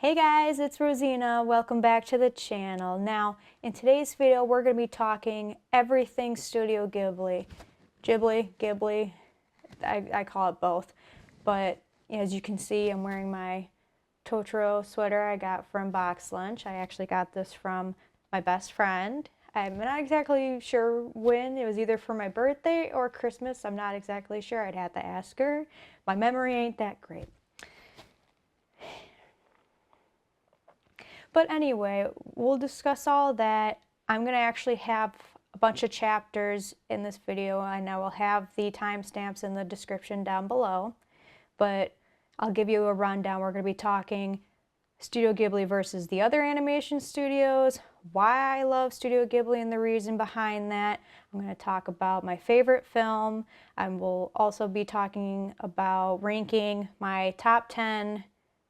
Hey guys, it's Rosina. Welcome back to the channel. Now, in today's video, we're going to be talking everything Studio Ghibli. Ghibli, I call it both. But as you can see, I'm wearing my Totoro sweater I got from Box Lunch. I actually got this from my best friend. I'm not exactly sure when. It was either for my birthday or Christmas. I'm not exactly sure. I'd have to ask her. My memory ain't that great. But anyway, we'll discuss all that. I'm going to actually have a bunch of chapters in this video, and I will have the timestamps in the description down below. But I'll give you a rundown. We're going to be talking Studio Ghibli versus the other animation studios, why I love Studio Ghibli and the reason behind that. I'm going to talk about my favorite film. I will also be talking about ranking my top 10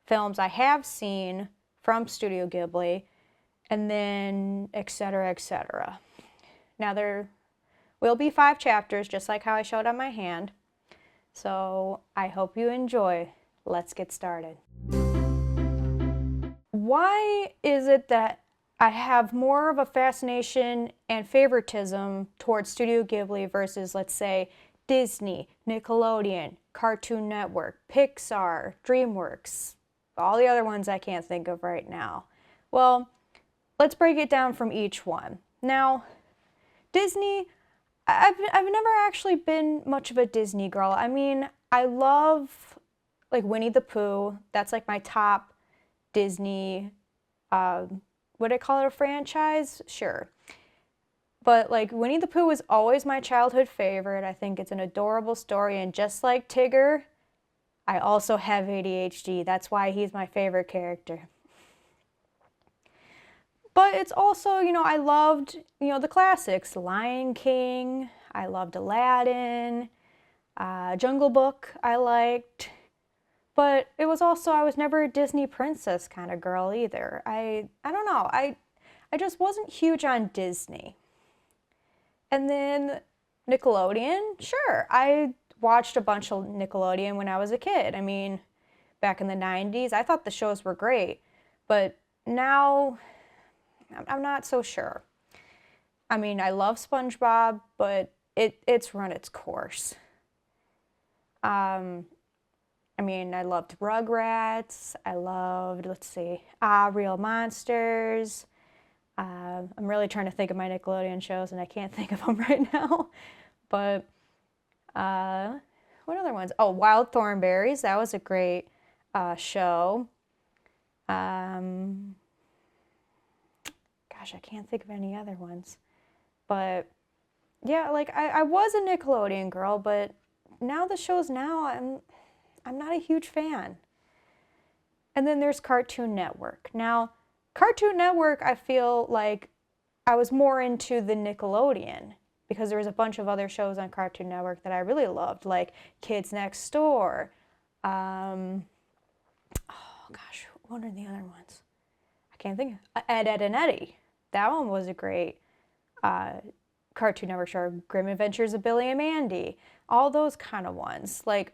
films I have seen from Studio Ghibli, and then etc. etc. Now there will be 5 chapters, just like how I showed on my hand. So I hope you enjoy. Let's get started. Why is it that I have more of a fascination and favoritism towards Studio Ghibli versus, let's say, Disney, Nickelodeon, Cartoon Network, Pixar, DreamWorks, all the other ones I can't think of right now? Well, let's break it down from each one. Now, Disney, I've never actually been much of a Disney girl. I mean, I love like Winnie the Pooh. That's like my top Disney, would I call it a franchise? Sure. But like Winnie the Pooh was always my childhood favorite. I think it's an adorable story, and just like Tigger, I also have ADHD. That's why he's my favorite character. But it's also, I loved, the classics. Lion King, I loved Aladdin, Jungle Book I liked. But it was also, I was never a Disney princess kind of girl either. I don't know, I just wasn't huge on Disney. And then Nickelodeon, sure, I watched a bunch of Nickelodeon when I was a kid. I mean, back in the 90s, I thought the shows were great, but now I'm not so sure. I mean, I love SpongeBob, but it's run its course. I mean, I loved Rugrats. I loved, let's see, Real Monsters. I'm really trying to think of my Nickelodeon shows, and I can't think of them right now. But what other ones? Oh, Wild Thornberrys. That was a great show. Gosh, I can't think of any other ones. But yeah, like I was a Nickelodeon girl, but now the shows now, I'm not a huge fan. And then there's Cartoon Network. Now, Cartoon Network, I feel like I was more into the Nickelodeon, because there was a bunch of other shows on Cartoon Network that I really loved, like Kids Next Door. Oh gosh, what are the other ones? I can't think of. Ed, Edd and Eddy. That one was a great Cartoon Network show. Grim Adventures of Billy and Mandy. All those kind of ones. Like,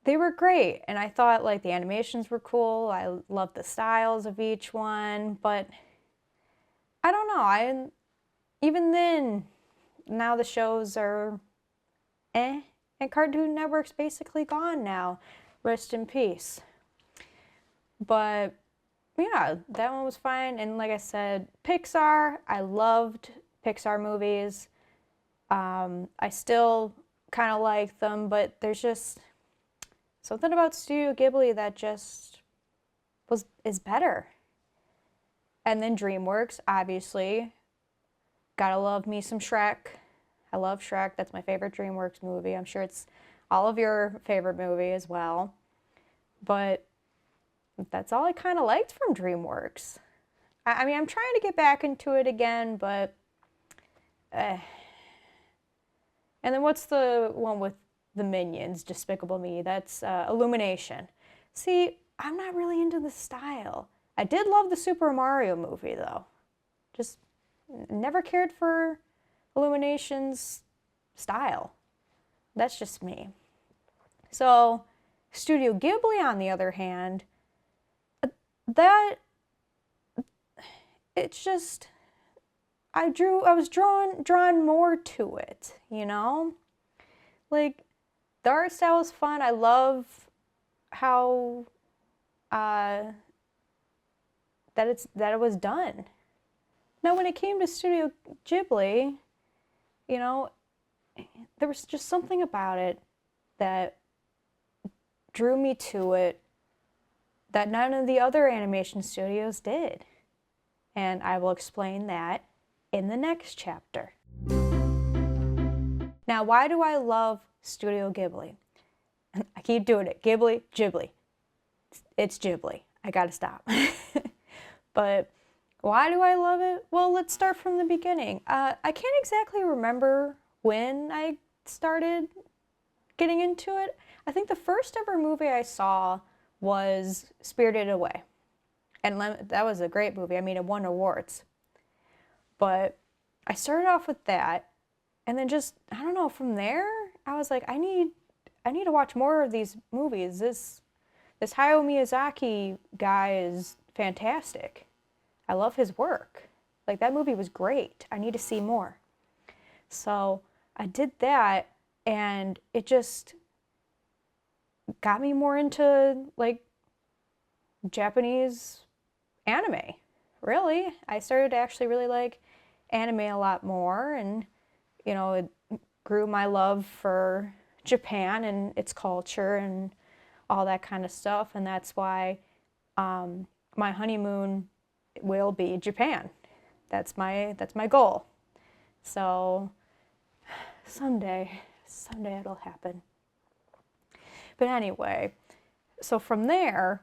they were great, and I thought like the animations were cool. I loved the styles of each one, but I don't know. Even then, now the shows are and Cartoon Network's basically gone now. Rest in peace. But yeah, that one was fine. And like I said, Pixar, I loved Pixar movies. I still kind of like them, but there's just something about Studio Ghibli that just is better. And then DreamWorks, obviously. Gotta love me some Shrek. I love Shrek. That's my favorite DreamWorks movie. I'm sure it's all of your favorite movie as well. But that's all I kind of liked from DreamWorks. I mean, I'm trying to get back into it again, but And then what's the one with the Minions, Despicable Me? That's Illumination. See, I'm not really into the style. I did love the Super Mario movie, though. Just never cared for Illumination's style. That's just me. So, Studio Ghibli, on the other hand, that, it's just, I was drawn more to it, you know? Like, the art style was fun. I love how that it was done. Now, when it came to Studio Ghibli, you know, there was just something about it that drew me to it that none of the other animation studios did. And I will explain that in the next chapter. Now, why do I love Studio Ghibli? I keep doing it. Ghibli. It's Ghibli. I gotta stop. But why do I love it? Well, let's start from the beginning. I can't exactly remember when I started getting into it. I think the first ever movie I saw was Spirited Away. And that was a great movie. I mean, it won awards. But I started off with that, and then just, I don't know, from there, I was like, I need to watch more of these movies. This Hayao Miyazaki guy is fantastic. I love his work. Like, that movie was great. I need to see more. So I did that, and it just got me more into, like, Japanese anime, really. I started to actually really like anime a lot more, and, you know, it grew my love for Japan and its culture and all that kind of stuff, and that's why my honeymoon will be Japan. That's my goal. So someday it'll happen. But anyway, so from there,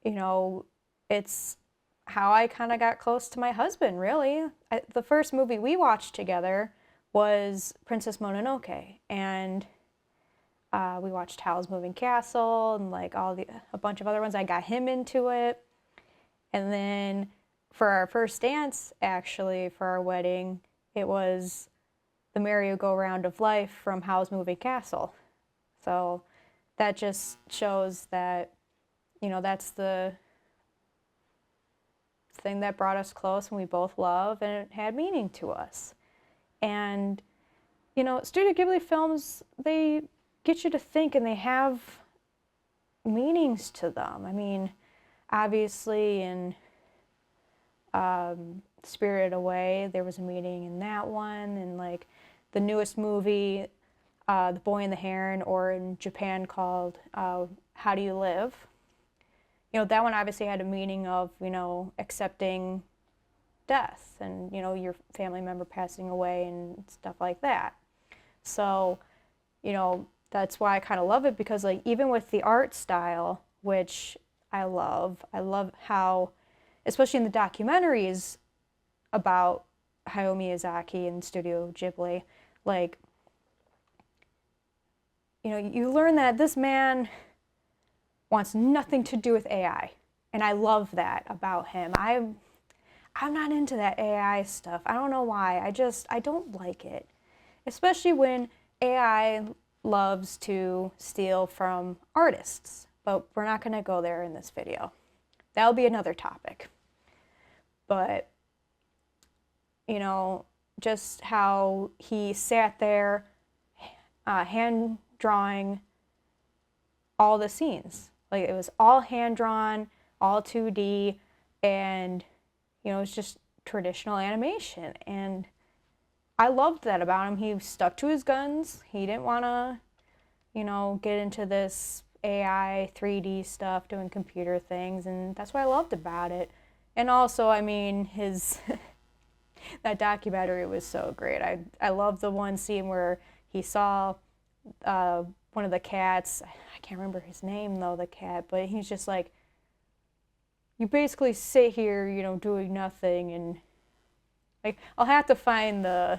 you know, it's how I kind of got close to my husband, really. The first movie we watched together was Princess Mononoke, and we watched Howl's Moving Castle and like a bunch of other ones. I got him into it. And then for our first dance, actually, for our wedding, it was the Merry-Go-Round of Life from Howl's Moving Castle. So that just shows that, you know, that's the thing that brought us close and we both love, and it had meaning to us. And, you know, Studio Ghibli films, they get you to think, and they have meanings to them. I mean, obviously in Spirited Away, there was a meaning in that one, and like the newest movie, The Boy and the Heron, or in Japan called How Do You Live? You know, that one obviously had a meaning of, you know, accepting death and, you know, your family member passing away and stuff like that. So, you know, that's why I kind of love it, because like even with the art style, which I love how, especially in the documentaries about Hayao Miyazaki and Studio Ghibli, like, you know, you learn that this man wants nothing to do with AI. And I love that about him. I'm not into that AI stuff. I don't know why. I don't like it. Especially when AI loves to steal from artists. But we're not going to go there in this video. That'll be another topic. But, you know, just how he sat there hand drawing all the scenes. Like, it was all hand drawn, all 2D, and, you know, it's just traditional animation. And I loved that about him. He stuck to his guns. He didn't want to, you know, get into this AI 3D stuff, doing computer things, and that's what I loved about it. And also, I mean, his that documentary was so great. I love the one scene where he saw one of the cats. I can't remember his name though, the cat, but he's just like, you basically sit here, you know, doing nothing, and like, I'll have to find the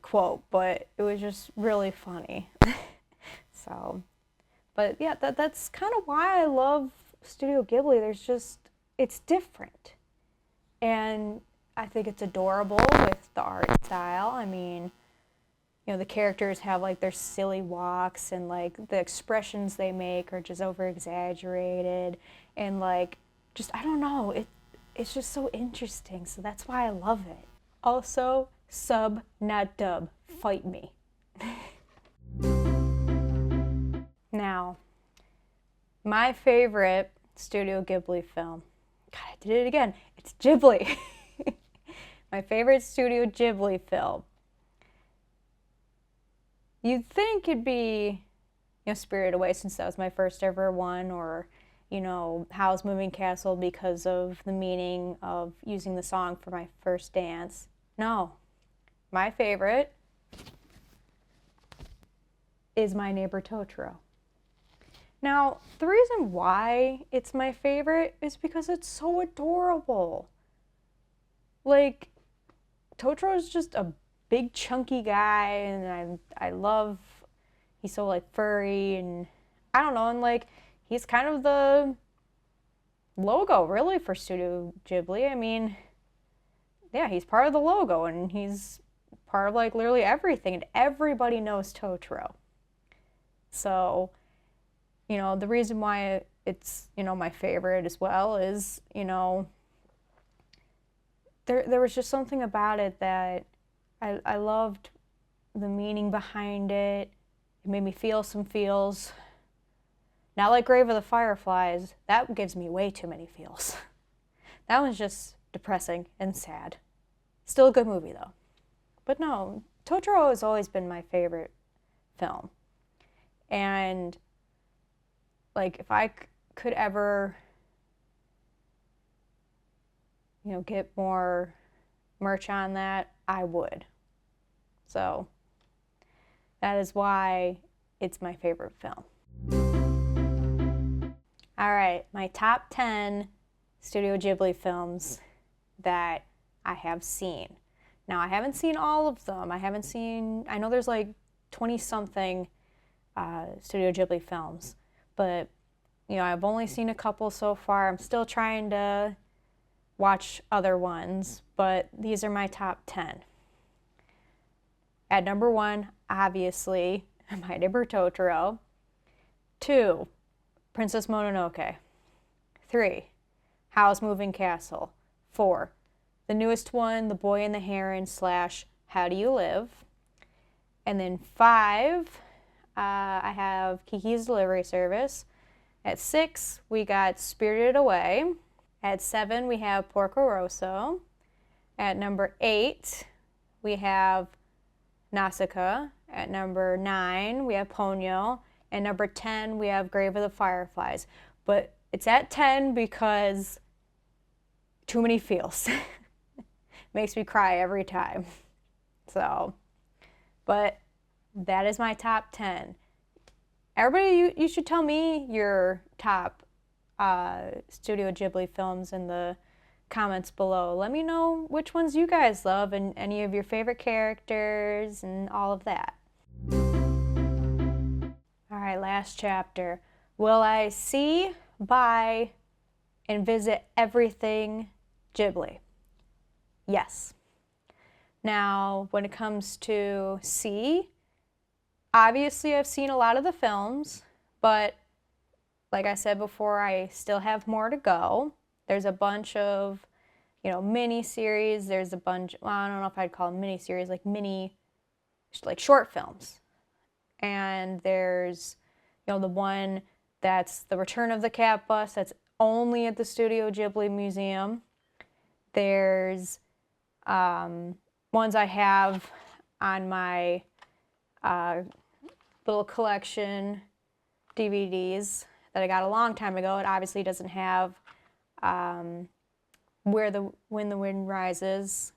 quote, but it was just really funny. So, but yeah, that's kind of why I love Studio Ghibli. It's different. And I think it's adorable with the art style. I mean, you you know, the characters have like their silly walks and like the expressions they make are just over exaggerated and like just I don't know, it's just so interesting. So that's why I love it. Also, sub not dub. Fight me. Now, my favorite Studio Ghibli film. God, I did it again. It's Ghibli. My favorite Studio Ghibli film. You'd think it'd be, you know, Spirited Away since that was my first ever one, or, you know, Howl's Moving Castle because of the meaning of using the song for my first dance. No. My favorite is My Neighbor Totoro. Now, the reason why it's my favorite is because it's so adorable. Like, Totoro is just a big chunky guy, and I love, he's so like furry, and I don't know, and like, he's kind of the logo really for Studio Ghibli. I mean, yeah, he's part of the logo, and he's part of like literally everything, and everybody knows Totoro. So, you know, the reason why it's, you know, my favorite as well is, you know, there was just something about it that I loved the meaning behind it. It made me feel some feels. Not like Grave of the Fireflies. That gives me way too many feels. That one's just depressing and sad. Still a good movie though. But no, Totoro has always been my favorite film. And like if I could ever, you know, get more merch on that, I would. So that is why it's my favorite film. All right, my top 10 Studio Ghibli films that I have seen. Now, I haven't seen all of them. I know there's like 20-something Studio Ghibli films, but, you know, I've only seen a couple so far. I'm still trying to watch other ones, but these are my top 10. At number 1, obviously, My Neighbor Totoro. 2, Princess Mononoke. 3, Howl's Moving Castle. 4, the newest one, The Boy and the Heron / How Do You Live. And then 5, I have Kiki's Delivery Service. At 6, we got Spirited Away. At 7, we have Porco Rosso. At number 8, we have Nausicaa. At number 9, we have Ponyo. And number 10, we have Grave of the Fireflies. But it's at 10 because too many feels. Makes me cry every time. So, but that is my top 10. Everybody, you should tell me your top Studio Ghibli films in the comments below. Let me know which ones you guys love and any of your favorite characters and all of that. All right, last chapter. Will I see, buy, and visit everything Ghibli? Yes. Now, when it comes to see, obviously I've seen a lot of the films, but like I said before, I still have more to go. There's a bunch of, you know, mini-series. There's a bunch, well, I don't know if I'd call them mini-series, like short films. And there's, you know, the one that's The Return of the Cat Bus, that's only at the Studio Ghibli Museum. There's ones I have on my little collection DVDs that I got a long time ago. It obviously doesn't have When the Wind Rises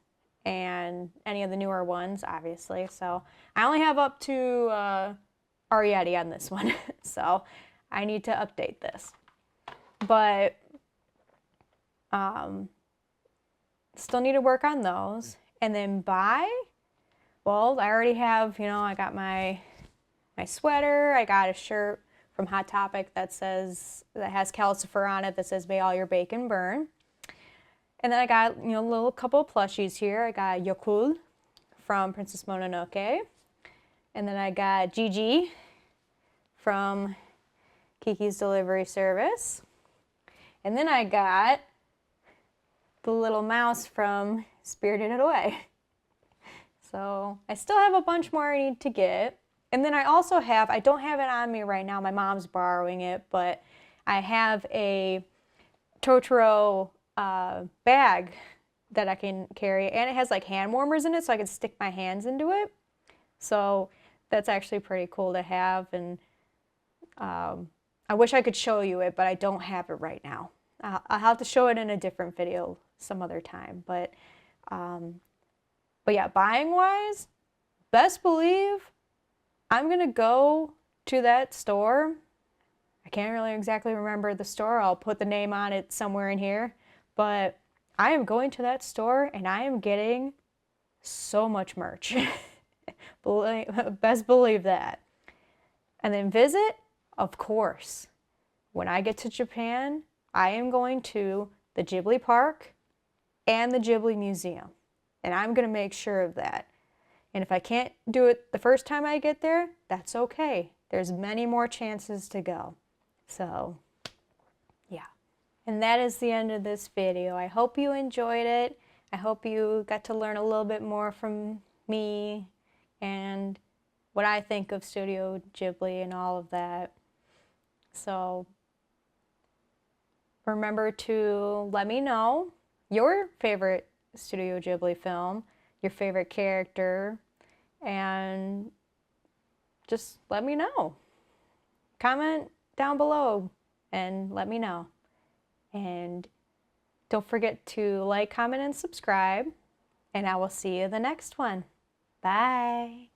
and any of the newer ones, obviously. So I only have up to Arrietty on this one. So I need to update this. But still need to work on those. And then buy, well, I already have, you know, I got my sweater. I got a shirt from Hot Topic that has Calcifer on it that says "May all your bacon burn." And then I got, you know, a couple of plushies here. I got Yokul from Princess Mononoke. And then I got Gigi from Kiki's Delivery Service. And then I got the little mouse from Spirited Away. So I still have a bunch more I need to get. And then I also have, I don't have it on me right now, my mom's borrowing it, but I have a Totoro bag that I can carry, and it has like hand warmers in it so I can stick my hands into it. So that's actually pretty cool to have, and I wish I could show you it, but I don't have it right now. I'll have to show it in a different video some other time. But yeah, buying wise, best believe I'm gonna go to that store. I can't really exactly remember the store. I'll put the name on it somewhere in here. But I am going to that store and I am getting so much merch. Best believe that. And then visit, of course. When I get to Japan, I am going to the Ghibli Park and the Ghibli Museum. And I'm going to make sure of that. And if I can't do it the first time I get there, that's okay. There's many more chances to go. So, yeah. And that is the end of this video. I hope you enjoyed it. I hope you got to learn a little bit more from me and what I think of Studio Ghibli and all of that. So, remember to let me know your favorite Studio Ghibli film, your favorite character, and just let me know. Comment down below and let me know. And don't forget to like, comment, and subscribe. And I will see you in the next one. Bye.